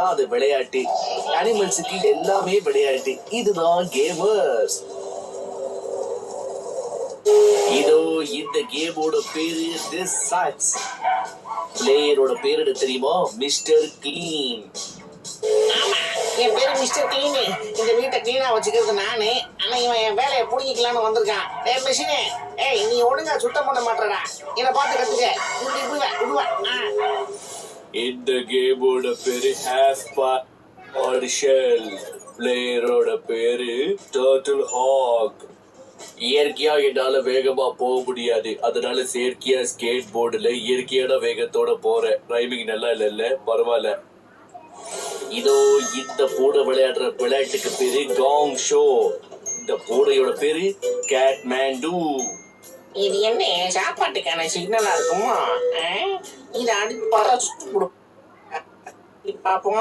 தான் அது விளையாட்டு. அனிமல்ஸுக்கு எல்லாமே விளையாட்டு. இதுதான் கேமர்ஸ். இதோ இந்த கேமோட பேரு திஸ் சக்ஸ். பிளேயரோட பேரு தெரியுமா? Mister clean. ஆமா, என் பேரு மிஸ்டர் கிளீனு. இந்த வீட்டை கிளீனா வச்சுக்கிறது நானு. ஆனா இவன் என் வேலையை புடிக்கலான்னு வந்திருக்கான். மிஷினே, நீ ஒழுங்கா சுத்தம் பண்ண மாட்டடா. என்னை பார்த்து கத்துக்க. விடுவா. இந்த கேமோட பேரு ஹாஸ்பார்ஷல். பிளேயரோட பேரு டர்ட்டில் ஹாக். இயற்கையா என்னால வேகமா போக முடியாது, அதனால செயற்கையா ஸ்கேட் போர்டுல இயற்கையான வேகத்தோட போறேன். ரைமிங் நல்லா இல்ல, பரவாயில்ல. இதோ இந்த பூனை விளையாடுற விளையாட்டுக்கு பேரு காங் ஷோ. இந்த பூனையோட பேரு கேட்மாண்டு. இது என்ன சாப்பாட்டுக்கான சிக்னலா இருக்குமோ? இதை அடிப்பா பாப்போம்.